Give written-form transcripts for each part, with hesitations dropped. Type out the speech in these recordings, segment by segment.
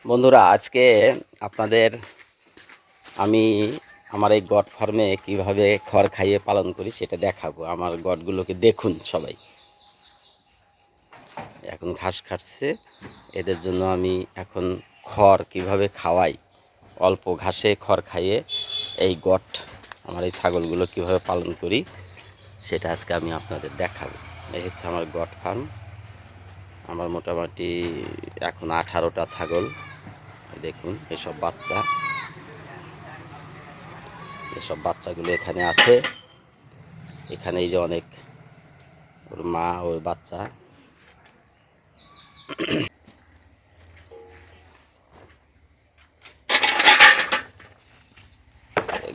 বন্ধুরা, আজকে আপনাদের আমি আমার এই গট ফার্মে কিভাবে খড় খাইয়ে পালন করি সেটা দেখাবো। আমার গটগুলোকে দেখুন সবাই, এখন ঘাস খাচ্ছে। এদের জন্য আমি এখন খড় কিভাবে খাওয়াই, অল্প ঘাসে খড় খাইয়ে এই গট আমার এই ছাগলগুলো কিভাবে পালন করি সেটা আজকে আমি আপনাদের দেখাবো। এই হচ্ছে আমার গট ফার্ম। আমার মোটামুটি এখন 18টা ছাগল। দেখুন এসব বাচ্চাগুলো এখানে আছে। এখানে এই যে অনেক ওর মা ওর বাচ্চা।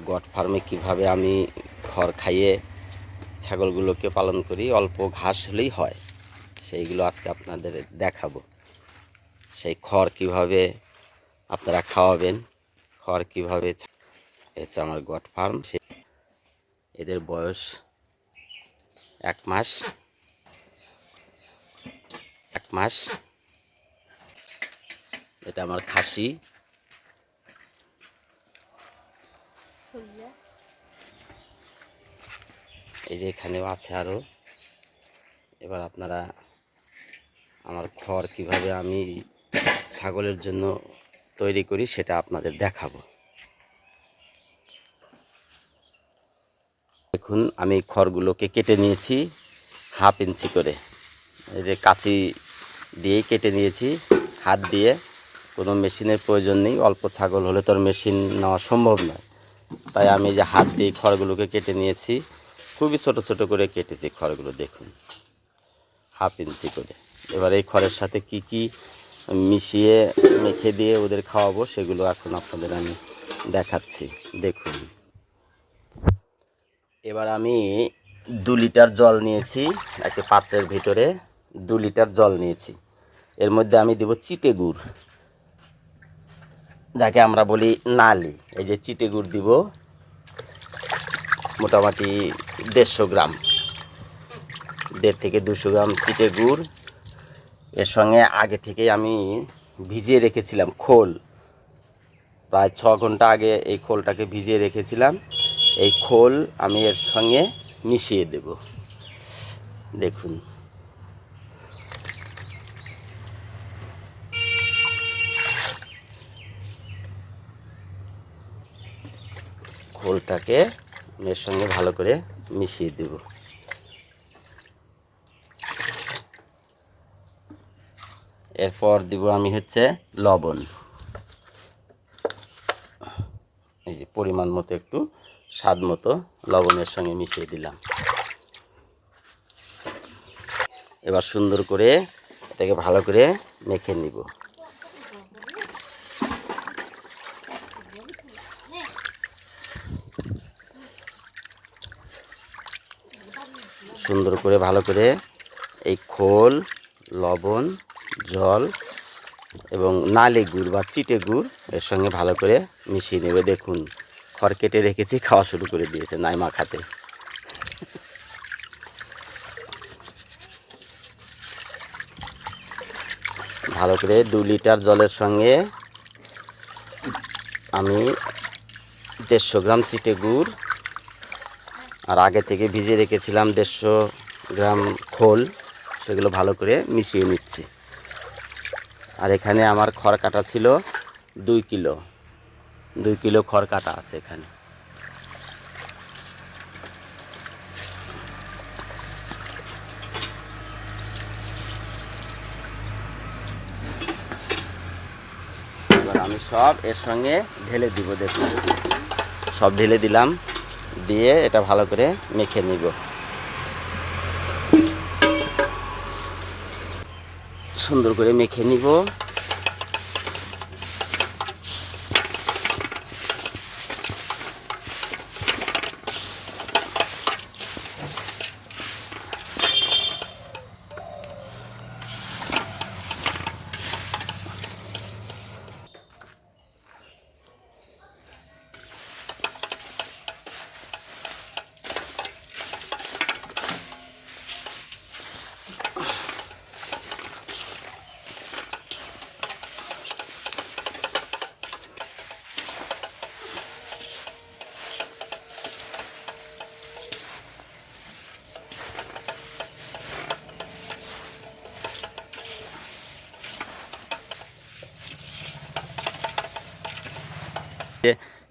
গট ফার্মে কিভাবে আমি খড় খাইয়ে ছাগলগুলোকে পালন করি, অল্প ঘাস হলেই হয়, সেইগুলো আজকে আপনাদের দেখাবো। সেই খড় কিভাবে আপনারা খাওয়াবেন, খড় কিভাবে। হচ্ছে আমার গট ফার্ম। এদের বয়স 1 মাস। এটা আমার খাসি। এই যে এখানেও আছে আরও। এবার আপনারা আমার খড় কিভাবে আমি ছাগলের জন্য তৈরি করি সেটা আপনাদের দেখাবো। দেখুন আমি খড়গুলোকে কেটে নিয়েছি 1/2 ইঞ্চি করে। এই যে কাঁচি দিয়ে কেটে নিয়েছি, হাত দিয়ে। কোনো মেশিনের প্রয়োজন নেই, অল্প ছাগল হলে তো আর মেশিন নেওয়া সম্ভব নয়। তাই আমি যে হাত দিয়ে খড়গুলোকে কেটে নিয়েছি, খুবই ছোট ছোট করে কেটেছি খড়গুলো। দেখুন 1/2 ইঞ্চি করে। এবার এই খড়ের সাথে কি কি মিশিয়ে মেখে দিয়ে ওদের খাওয়াবো সেগুলো এখন আপনাদের আমি দেখাচ্ছি। দেখুন এবার আমি 2 লিটার জল নিয়েছি। একটা পাত্রের ভিতরে 2 লিটার জল নিয়েছি। এর মধ্যে আমি দেব চিটে গুড়, যাকে আমরা বলি নালি। এই যে চিটে গুড় দিব মোটামুটি 150 গ্রাম, 150 থেকে 200 গ্রাম চিটে গুড়। এর সঙ্গে আগে থেকে আমি ভিজিয়ে রেখেছিলাম খোল, প্রায় 6 ঘন্টা আগে এই খোলটাকে ভিজিয়ে রেখেছিলাম। এই খোল আমি এর সঙ্গে মিশিয়ে দেব। দেখুন খোলটাকে এর সঙ্গে ভালো করে মিশিয়ে দেব। এরপর দিব আমি হচ্ছে লবণ। এই যে পরিমাণ মতো একটু স্বাদ মতো লবণের সঙ্গে মিশিয়ে দিলাম। এবার সুন্দর করে এটাকে ভালো করে মেখে নিব। সুন্দর করে ভালো করে এই খোল, লবণ, জল এবং নালি গুড় বা চিটে গুড় এর সঙ্গে ভালো করে মিশিয়ে নেবে। দেখুন খড় কেটে রেখেছি, খাওয়া শুরু করে দিয়েছে নাইমা খাতে। ভালো করে 2 লিটার জলের সঙ্গে আমি 150 গ্রাম চিটে গুড় আর আগে থেকে ভিজিয়ে রেখেছিলাম 150 গ্রাম খোল, সেগুলো ভালো করে মিশিয়ে নিচ্ছি। আর এখানে আমার খড় কাটা ছিল 2 কিলো। 2 কিলো খড় কাটা আছে এখানে। এবার আমি সব এর সঙ্গে ঢেলে দিব। দেখুন সব ঢেলে দিলাম, দিয়ে এটা ভালো করে মেখে নিব। সুন্দর করে মেখে নিব।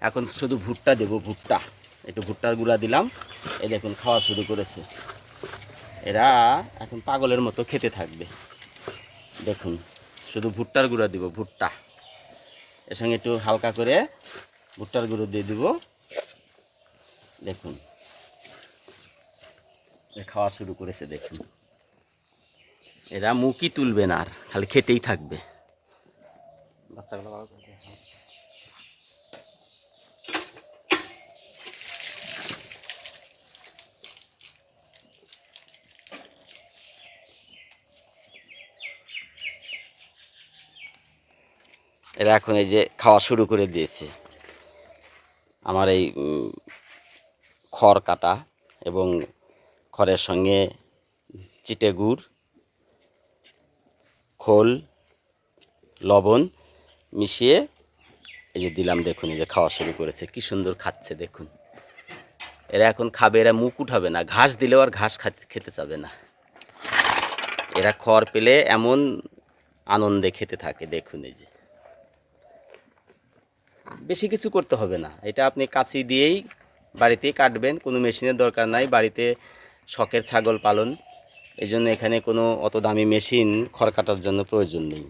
এখন শুধু ভুট্টা দেবো, ভুট্টা একটু ভুট্টার গুঁড়া দিলাম। এই দেখুন খাওয়া শুরু করেছে। এরা এখন পাগলের মতো খেতে থাকবে। দেখুন শুধু ভুট্টার গুঁড়া দিব, ভুট্টা এর সঙ্গে একটু হালকা করে ভুট্টার গুঁড়ো দিয়ে দিব। দেখুন খাওয়া শুরু করেছে। দেখুন এরা মুখই তুলবে না, আর খালি খেতেই থাকবে। বাচ্চাগুলো এরা এখন এই যে খাওয়া শুরু করে দিয়েছে। আমার এই খড় কাটা এবং খড়ের সঙ্গে চিটে গুড়, খোল, লবণ মিশিয়ে এই যে দিলাম। দেখুন এই যে খাওয়া শুরু করেছে, কি সুন্দর খাচ্ছে। দেখুন এরা এখন খাবে, এরা মুখ উঠাবে না। ঘাস দিলেও আর ঘাস খেতে চাবে না। এরা খড় পেলে এমন আনন্দে খেতে থাকে। দেখুন এই যে বেশি কিছু করতে হবে না, এটা আপনি কাঁচি দিয়েই বাড়িতেই কাটবেন, কোনো মেশিনের দরকার নাই। বাড়িতে শখের ছাগল পালন, এই জন্য এখানে কোনো অত দামি মেশিন খড় কাটার জন্য প্রয়োজন নেই,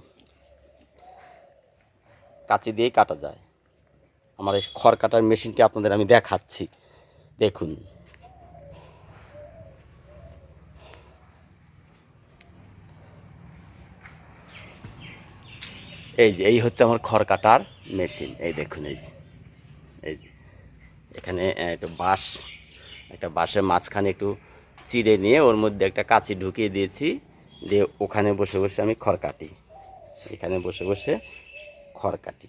কাঁচি দিয়েই কাটা যায়। আমার এই খড় কাটার মেশিনটি আপনাদের আমি দেখাচ্ছি। দেখুন এই হচ্ছে আমার খড় কাটার মেশিন। এই দেখুন এই যে এখানে একটা বাঁশের মাঝখানে একটু চিড়ে নিয়ে ওর মধ্যে একটা কাঁচি ঢুকিয়ে দিয়েছি, দিয়ে ওখানে বসে বসে আমি খড় কাটি। এখানে বসে বসে খড় কাটি।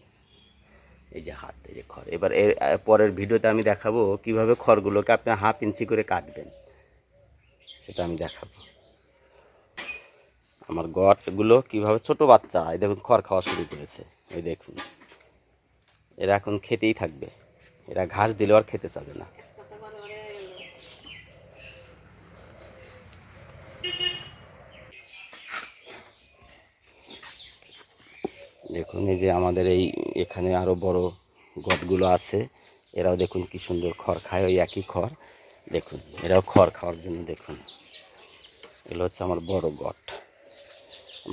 এই যে হাত, এই যে খড়। এবার এর পরের ভিডিওতে আমি দেখাবো কিভাবে খড়গুলোকে আপনি 1/2 ইঞ্চি করে কাটবেন, সেটা আমি দেখাবো। আমার গটগুলো কিভাবে, ছোট বাচ্চা এই দেখুন খড় খাওয়া শুরু করেছে। এই দেখুন এরা এখন খেতেই থাকবে, এরা ঘাস দিলেও আর খেতে চাবে না। দেখুন এই যে আমাদের এখানে আরও বড় গটগুলো আছে, এরাও দেখুন কি সুন্দর খড় খায়, ওই একই খড়। দেখুন এরাও খড় খাওয়ার জন্য। দেখুন এগুলো হচ্ছে আমার বড় গট,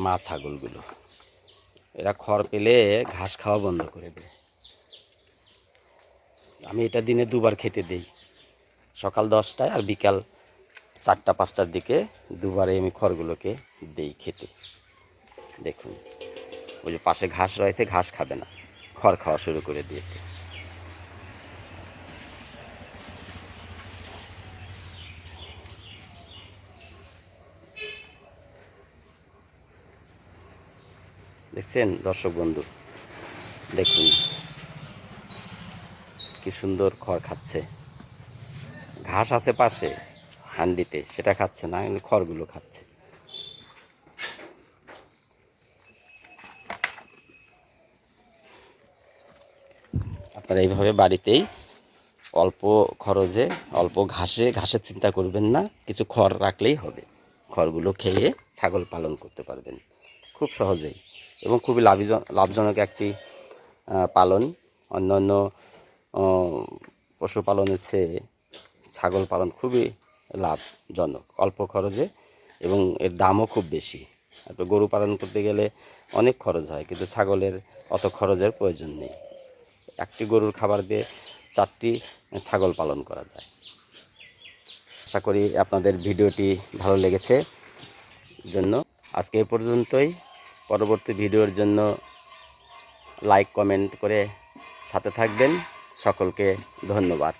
মা ছাগলগুলো। এরা খড় পেলে ঘাস খাওয়া বন্ধ করে দেয়। আমি এটা দিনে 2বার খেতে দিই, সকাল 10টায় আর বিকাল 4টা-5টার দিকে। 2বারে আমি খড়গুলোকে দিই খেতে। দেখুন ওই যে পাশে ঘাস রয়েছে, ঘাস খাবে না, খড় খাওয়া শুরু করে দিয়েছে। দেখছেন দর্শক বন্ধু, দেখুন কি সুন্দর খড় খাচ্ছে। ঘাস আছে পাশে হান্ডিতে, সেটা খাচ্ছে না, কিন্তু খড়গুলো খাচ্ছে। আপনারা এইভাবে বাড়িতেই অল্প খরচে, অল্প ঘাসের চিন্তা করবেন না, কিছু খড় রাখলেই হবে। খড়গুলো খেয়ে ছাগল পালন করতে পারবেন খুব সহজেই, এবং খুবই লাভজনক একটি পালন। অন্যান্য পশুপালনের চেয়ে ছাগল পালন খুবই লাভজনক, অল্প খরচে, এবং এর দামও খুব বেশি। একটা গরু পালন করতে গেলে অনেক খরচ হয়, কিন্তু ছাগলের অত খরচের প্রয়োজন নেই। একটি গরুর খাবার দিয়ে 4টি ছাগল পালন করা যায়। আশা করি আপনাদের ভিডিওটি ভালো লেগেছে জন্য আজকে এ পর্যন্তই। পরবর্তী ভিডিওর জন্য লাইক কমেন্ট করে সাথে থাকবেন। সকলকে ধন্যবাদ।